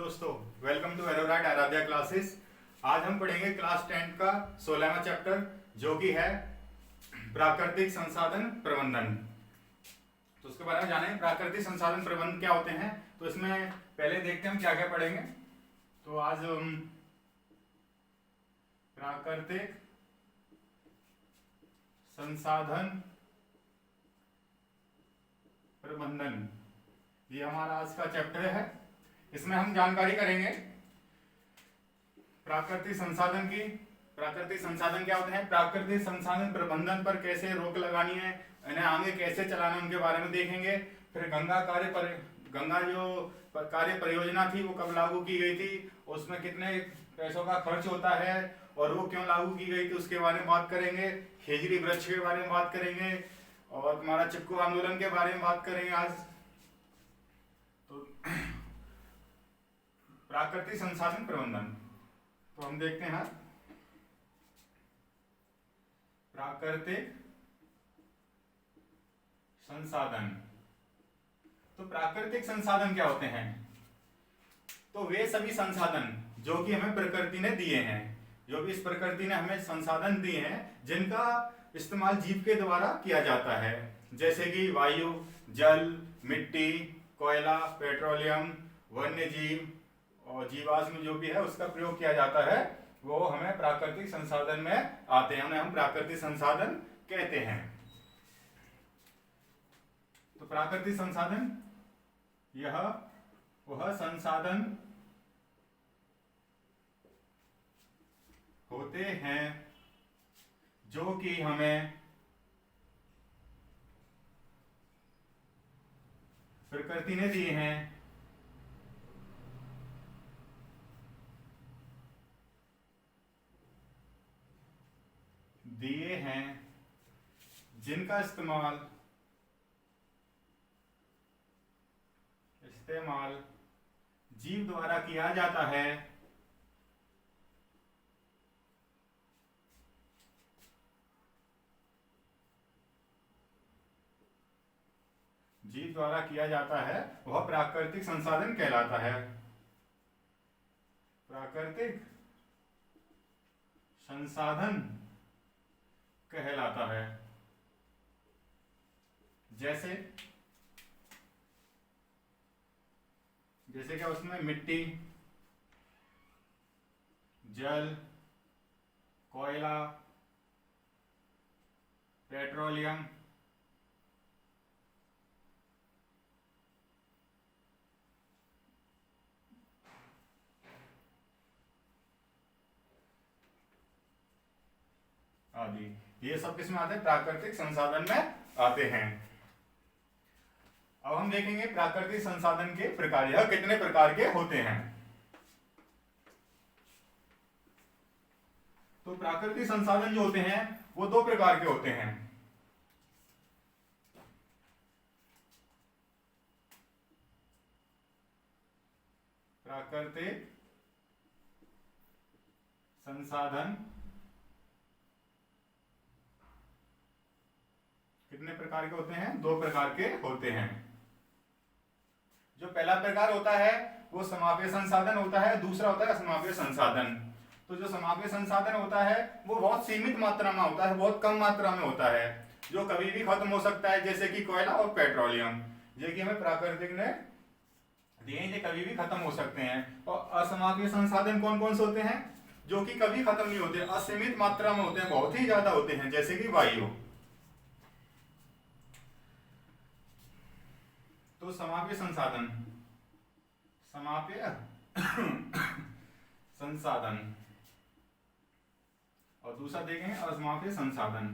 दोस्तों, welcome to एरोराइट Aaradhya classes. आज हम पढ़ेंगे क्लास 10 का 16वां चैप्टर जो कि है प्राकृतिक संसाधन प्रबंधन। तो उसके बारे में जानेंगे प्राकृतिक संसाधन प्रबंधन क्या होते हैं। तो इसमें पहले देखते हैं हम क्या क्या पढ़ेंगे। तो आज हम प्राकृतिक संसाधन प्रबंधन, ये हमारा आज का चैप्टर है। इसमें हम जानकारी करेंगे प्राकृतिक संसाधन की। प्राकृतिक संसाधन क्या होते हैं, प्राकृतिक संसाधन प्रबंधन पर कैसे रोक लगानी है, इन्हें आगे कैसे चलाना है, उनके बारे में देखेंगे। फिर गंगा जो कार्य परियोजना थी वो कब लागू की गई थी, उसमें कितने पैसों का खर्च होता है और वो क्यों लागू की गई थी उसके बारे में बात करेंगे। खेजड़ी वृक्ष के बारे में बात करेंगे और तुम्हारा चिपको आंदोलन के बारे में बात करेंगे आज। तो प्राकृतिक संसाधन प्रबंधन, तो हम देखते हैं प्राकृतिक संसाधन। तो प्राकृतिक संसाधन क्या होते हैं, तो वे सभी संसाधन जो कि हमें प्रकृति ने दिए हैं, जो भी इस प्रकृति ने हमें संसाधन दिए हैं जिनका इस्तेमाल जीव के द्वारा किया जाता है, जैसे कि वायु, जल, मिट्टी, कोयला, पेट्रोलियम, वन्य जीव और जीवाश्म जो भी है उसका प्रयोग किया जाता है, वो हमें प्राकृतिक संसाधन में आते हैं, उन्हें हम प्राकृतिक संसाधन कहते हैं। तो प्राकृतिक संसाधन यह वह संसाधन होते हैं जो कि हमें प्रकृति ने दिए हैं, जिनका इस्तेमाल जीव द्वारा किया जाता है, वह प्राकृतिक संसाधन कहलाता है। प्राकृतिक संसाधन कहलाता है। जैसे क्या उसमें मिट्टी, जल, कोयला, पेट्रोलियम, आदि, ये सब किसमें आते हैं, प्राकृतिक संसाधन में आते हैं। अब हम देखेंगे प्राकृतिक संसाधन के प्रकार, यह कितने प्रकार के होते हैं। तो प्राकृतिक संसाधन जो होते हैं वो दो प्रकार के होते हैं। प्राकृतिक संसाधन कितने प्रकार के होते हैं, दो प्रकार के होते हैं। जो पहला प्रकार होता है वो समापय संसाधन होता है, दूसरा होता है असमाप्य संसाधन। तो जो समाप्य संसाधन होता है वो बहुत सीमित मात्रा में होता है, बहुत कम मात्रा में होता है, जो कभी भी खत्म हो सकता है, जैसे कि कोयला और पेट्रोलियम, जो कि हमें प्राकृतिक ने दिए, ये कभी भी खत्म हो सकते हैं। और असमाप्य संसाधन कौन कौन से होते हैं, जो कि कभी खत्म नहीं होते, असीमित मात्रा में होते हैं, बहुत ही ज्यादा होते हैं, जैसे कि वायु। तो समाप्य संसाधन और दूसरा देखेंगे असमाप्य संसाधन।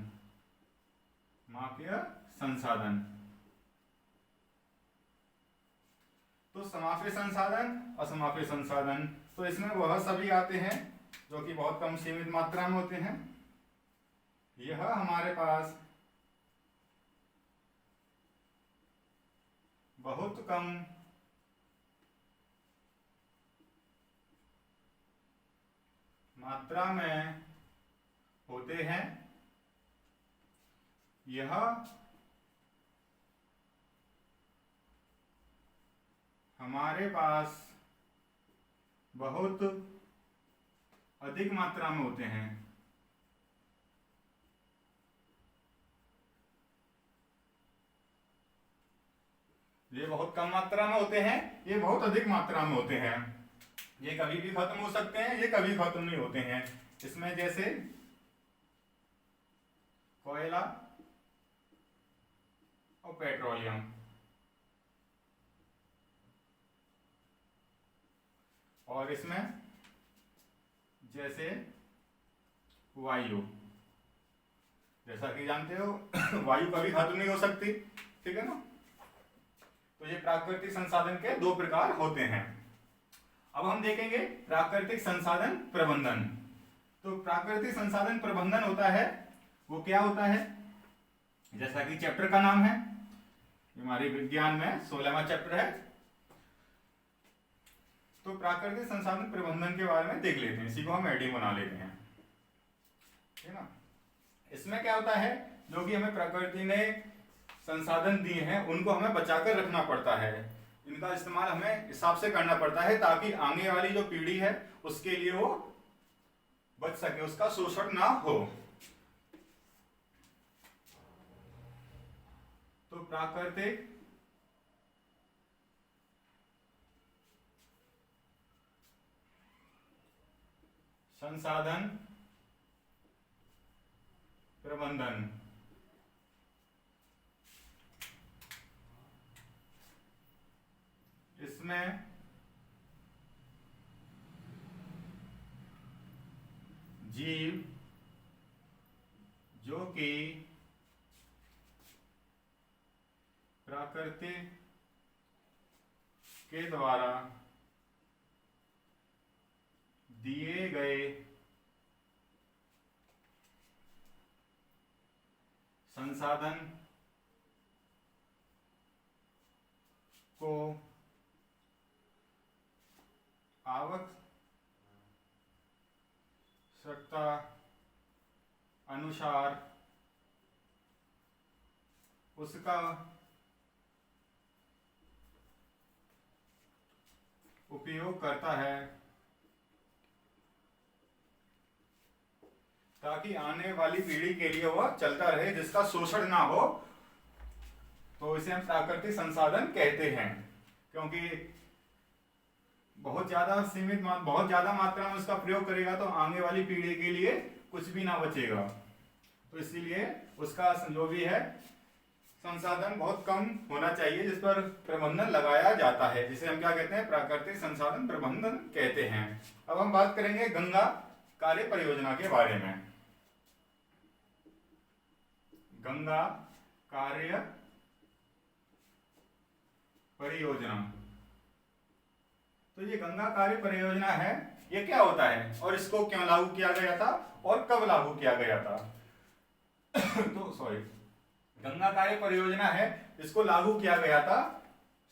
तो समाप्य संसाधन, असमाप्य संसाधन, तो इसमें वह सभी आते हैं जो कि बहुत कम सीमित मात्रा में होते हैं। यह हमारे पास बहुत कम मात्रा में होते हैं। यह हमारे पास बहुत अधिक मात्रा में होते हैं। ये बहुत कम मात्रा में होते हैं, ये बहुत अधिक मात्रा में होते हैं। ये कभी भी खत्म हो सकते हैं, ये कभी खत्म नहीं होते हैं। इसमें जैसे कोयला और पेट्रोलियम, और इसमें जैसे वायु, जैसा कि जानते हो वायु कभी खत्म नहीं हो सकती, ठीक है ना। तो ये प्राकृतिक संसाधन के दो प्रकार होते हैं। अब हम देखेंगे प्राकृतिक संसाधन प्रबंधन। तो प्राकृतिक संसाधन प्रबंधन होता है, वो क्या होता है, जैसा कि चैप्टर का नाम है, हमारे विज्ञान में 16वां चैप्टर है। तो प्राकृतिक संसाधन प्रबंधन के बारे में देख लेते हैं, इसी को हम हेडिंग बना लेते हैं, ठीक है ना। इसमें क्या होता है, जो कि हमें प्रकृति ने संसाधन दिए हैं उनको हमें बचाकर रखना पड़ता है, इनका इस्तेमाल हमें हिसाब से करना पड़ता है, ताकि आगे वाली जो पीढ़ी है उसके लिए वो बच सके, उसका शोषण ना हो। तो प्राकृतिक संसाधन प्रबंधन, इसमें जीव जो कि प्रकृति के द्वारा दिए गए संसाधन को आवश्यकता अनुसार उसका उपयोग करता है, ताकि आने वाली पीढ़ी के लिए वह चलता रहे, जिसका शोषण ना हो। तो इसे हम प्राकृतिक संसाधन कहते हैं, क्योंकि बहुत ज्यादा मात्रा में उसका प्रयोग करेगा तो आगे वाली पीढ़ी के लिए कुछ भी ना बचेगा। तो इसीलिए उसका जो भी है संसाधन बहुत कम होना चाहिए, जिस पर प्रबंधन लगाया जाता है, जिसे हम क्या कहते हैं, प्राकृतिक संसाधन प्रबंधन कहते हैं। अब हम बात करेंगे गंगा कार्य परियोजना के बारे में। गंगा कार्य परियोजना, तो ये गंगा कार्य परियोजना है, ये क्या होता है और इसको क्यों लागू किया गया था और कब लागू किया गया था। तो सॉरी, गंगा कार्य परियोजना है, इसको लागू किया गया था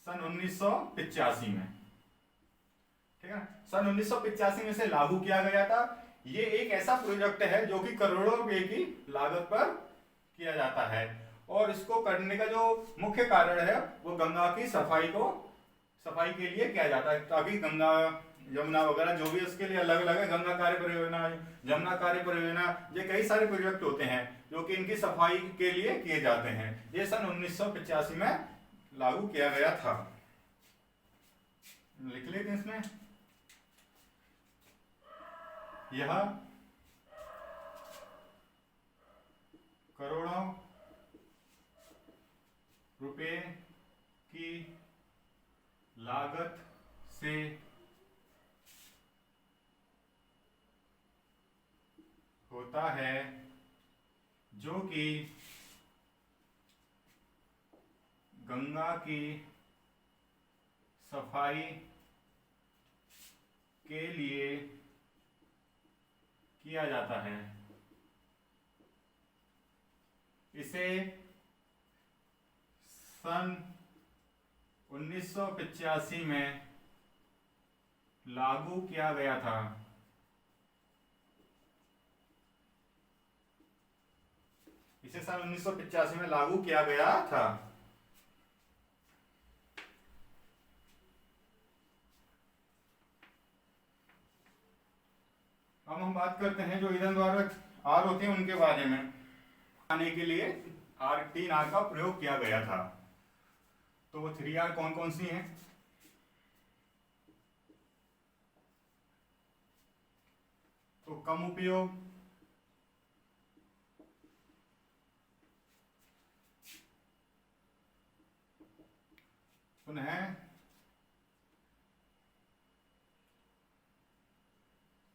सन 1985 में, ठीक है। सन 1985 में से लागू किया गया था। ये एक ऐसा प्रोजेक्ट है जो कि करोड़ों रुपए की लागत पर किया जाता है, और इसको करने का जो मुख्य कारण है वो गंगा की सफाई के लिए किया जाता है, ताकि गंगा यमुना वगैरह जो भी इसके लिए अलग अलग है, गंगा कार्य परियोजना, यमुना कार्य परियोजना, ये कई सारे प्रोजेक्ट होते हैं जो कि इनकी सफाई के लिए किए जाते हैं। ये सन 1985 में लागू किया गया था। लिख लेते हैं इसमें, यह करोड़ों रुपए की लागत से होता है, जो कि गंगा की सफाई के लिए किया जाता है। इसे सन 1985 में लागू किया गया था। इसे सन 1985 में लागू किया गया था। अब हम बात करते हैं जो ईंधन द्वारा आर होते हैं उनके बारे में। आने के लिए R का प्रयोग किया गया था। तो वो 3R कौन कौन सी हैं? तो कम उपयोग, पुनः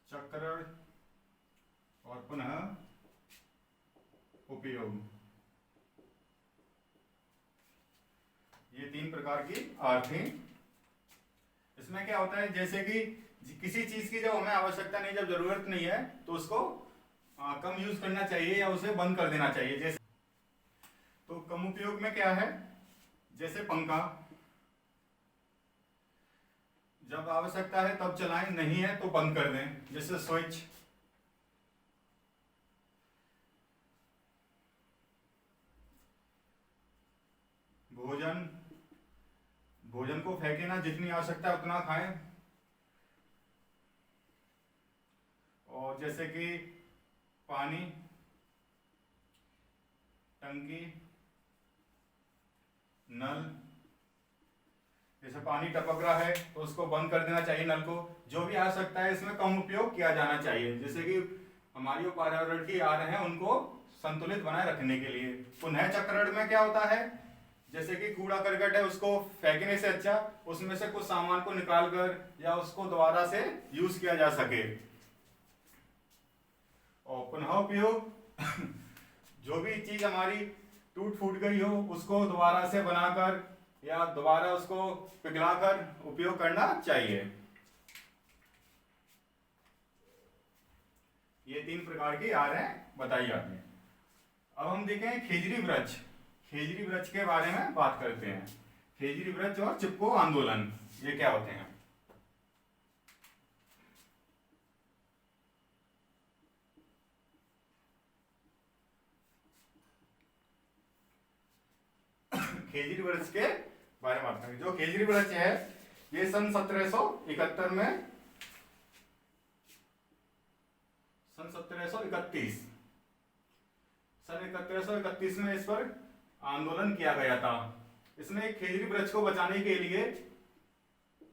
चक्रण और पुनः उपयोग, ये 3 प्रकार की आर थी। इसमें क्या होता है, जैसे कि किसी चीज की जब हमें आवश्यकता नहीं, जब जरूरत नहीं है तो उसको कम यूज करना चाहिए या उसे बंद कर देना चाहिए। जैसे तो कम उपयोग में क्या है, जैसे पंखा, जब आवश्यकता है तब चलाएं, नहीं है तो बंद कर दें। जैसे स्विच, भोजन, भोजन को फेंके ना, जितनी आवश्यकता है उतना खाएं। और जैसे कि पानी, टंकी, नल, जैसे पानी टपक रहा है तो उसको बंद कर देना चाहिए नल को। जो भी आवश्यकता है इसमें कम उपयोग किया जाना चाहिए, जैसे कि हमारी जो पर्यावरण की आ रहे हैं उनको संतुलित बनाए रखने के लिए। पुनः चक्रण में क्या होता है, जैसे कि कूड़ा करकट है उसको फेंकने से अच्छा उसमें से कुछ सामान को निकाल कर या उसको दोबारा से यूज किया जा सके। और पुनः उपयोग जो भी चीज हमारी टूट फूट गई हो उसको दोबारा से बनाकर या दोबारा उसको पिघलाकर उपयोग करना चाहिए। ये 3 प्रकार की आर हैं बताई जाती हैं। अब हम देखें खेजरी वृक्ष। खेजरी वृक्ष के बारे में बात करते हैं। खेजरी वृक्ष और चिपको आंदोलन, ये क्या होते हैं? खेजरी वृक्ष के बारे में बात करेंगे। जो खेजरी वृक्ष है ये सन 1731 में, सन 1731 में इस पर आंदोलन किया गया था। इसमें खेजरी वृक्ष को बचाने के लिए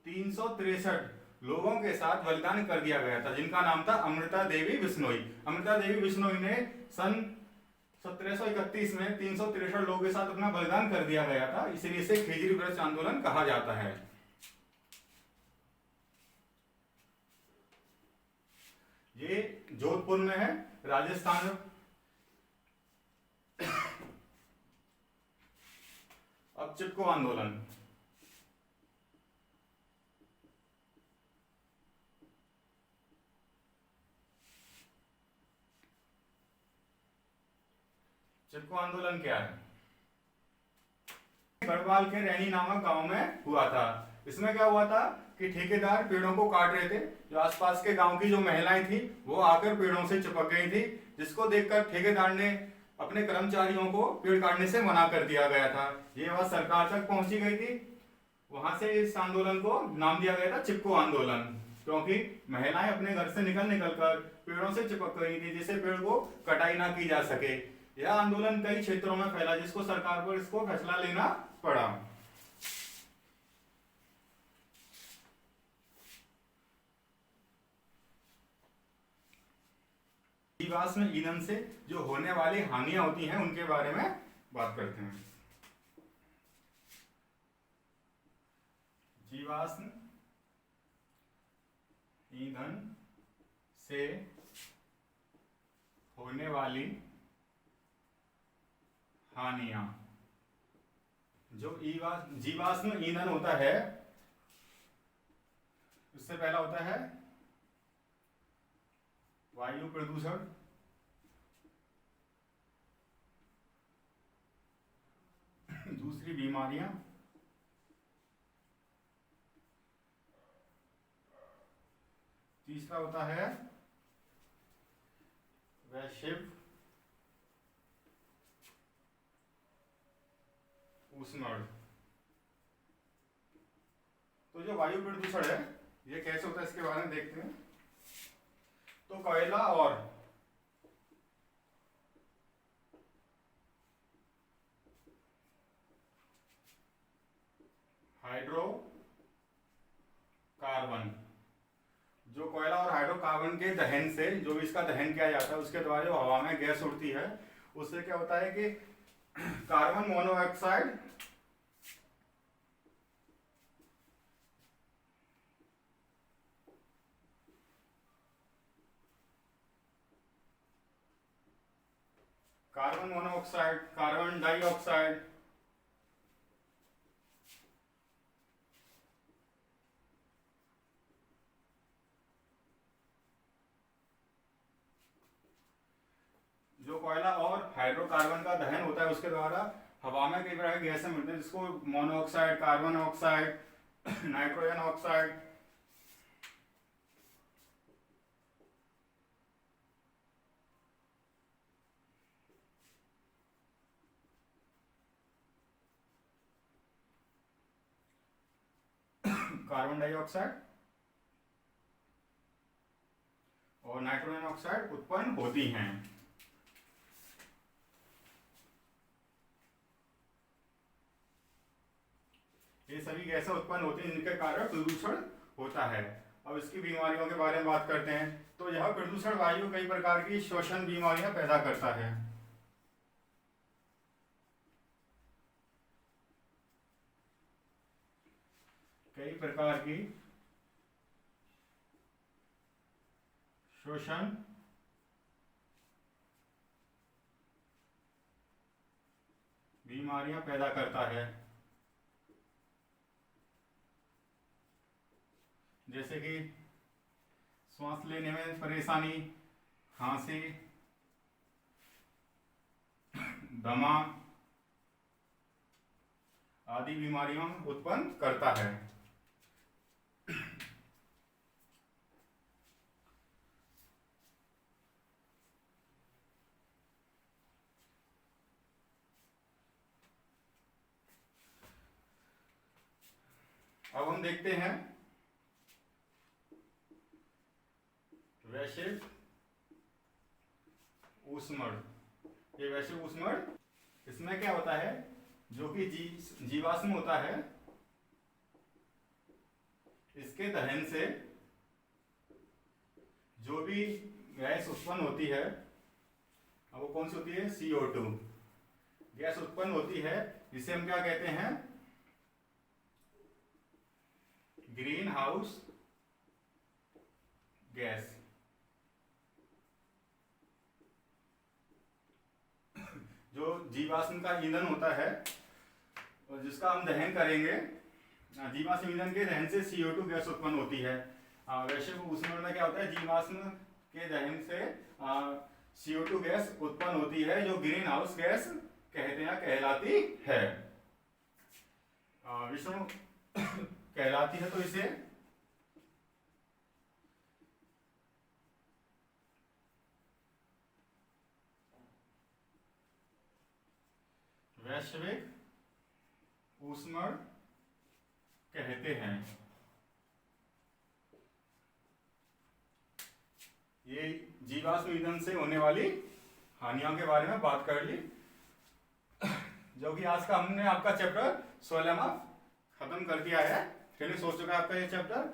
363 लोगों के साथ बलिदान कर दिया गया था, जिनका नाम था अमृता देवी बिश्नोई। अमृता देवी बिश्नोई ने सन 1731 में 363 लोगों के साथ अपना बलिदान कर दिया गया था, इसलिए इसे खेजरी वृक्ष आंदोलन कहा जाता है। ये जोधपुर में है, राजस्थान में। अब चिपको आंदोलन। चिपको आंदोलन क्या है? गढ़वाल के रैनी नामक गांव में हुआ था। इसमें क्या हुआ था कि ठेकेदार पेड़ों को काट रहे थे, जो आसपास के गांव की जो महिलाएं थी वो आकर पेड़ों से चिपक गई थी, जिसको देखकर ठेकेदार ने अपने कर्मचारियों को पेड़ काटने से मना कर दिया गया था। ये बात सरकार तक पहुंची गई थी। वहां से इस आंदोलन को नाम दिया गया था चिपको आंदोलन, क्योंकि महिलाएं अपने घर से निकल कर पेड़ों से चिपक गई थी, जिससे पेड़ को कटाई ना की जा सके। यह आंदोलन कई क्षेत्रों में फैला, जिसको सरकार पर इसको फैसला लेना पड़ा। जीवाश्म ईंधन से जो होने वाली हानियां होती हैं उनके बारे में बात करते हैं। जीवाश्म ईंधन से होने वाली हानियां। जो जीवाश्म ईंधन होता है उससे पहला होता है वायु प्रदूषण, दूसरी बीमारियां, तीसरा होता है वैश्विक उष्णन। तो जो वायु प्रदूषण है ये कैसे होता है इसके बारे में देखते हैं। तो कोयला और हाइड्रोकार्बन, जो कोयला और हाइड्रोकार्बन के दहन से, जो भी इसका दहन किया जाता है उसके द्वारा जो हवा में गैस उड़ती है, उससे क्या होता है कि carbon monoxide carbon monoxide, carbon dioxide, जो कोयला और हाइड्रोकार्बन का दहन होता है उसके द्वारा हवा में कई प्रकार की गैसें मिलती हैं, जिसको monoxide, carbon oxide, nitrogen oxide, carbon dioxide और नाइट्रोजन ऑक्साइड उत्पन्न होती हैं। ये सभी गैसें उत्पन्न होती हैं जिनके कारण प्रदूषण होता है। अब इसकी बीमारियों के बारे में बात करते हैं। तो यह प्रदूषण वायु कई प्रकार की श्वसन बीमारियां पैदा करता है। कई प्रकार की श्वसन बीमारियां पैदा करता है, जैसे कि सांस लेने में परेशानी, खांसी, दमा आदि बीमारियों उत्पन्न करता है। अब हम देखते हैं वैश्विक ऊष्मण। ये वैश्विक ऊष्मण, इसमें क्या होता है, जो कि जीवाश्म होता है, इसके दहन से जो भी गैस उत्पन्न होती है, अब वो कौन सी होती है, CO2 गैस उत्पन्न होती है, जिसे हम क्या कहते हैं, ग्रीन हाउस गैस। जो जीवाश्म का ईंधन होता है और जिसका हम दहन करेंगे, जीवाश्म ईंधन के दहन से CO2 गैस उत्पन्न होती है। वैश्विक ऊष्मण में क्या होता है, जीवाश्म के दहन से CO2 गैस उत्पन्न होती है, जो ग्रीन हाउस गैस कहते हैं, कहलाती है। विष्णु कहलाती है, तो इसे वैश्विक ऊष्मण कहते हैं। ये जीवाश्म ईंधन से होने वाली हानियों के बारे में बात कर ली, जो कि आज का हमने आपका चैप्टर 16वां खत्म कर दिया है। फिनिश हो चुका है आपका ये चैप्टर।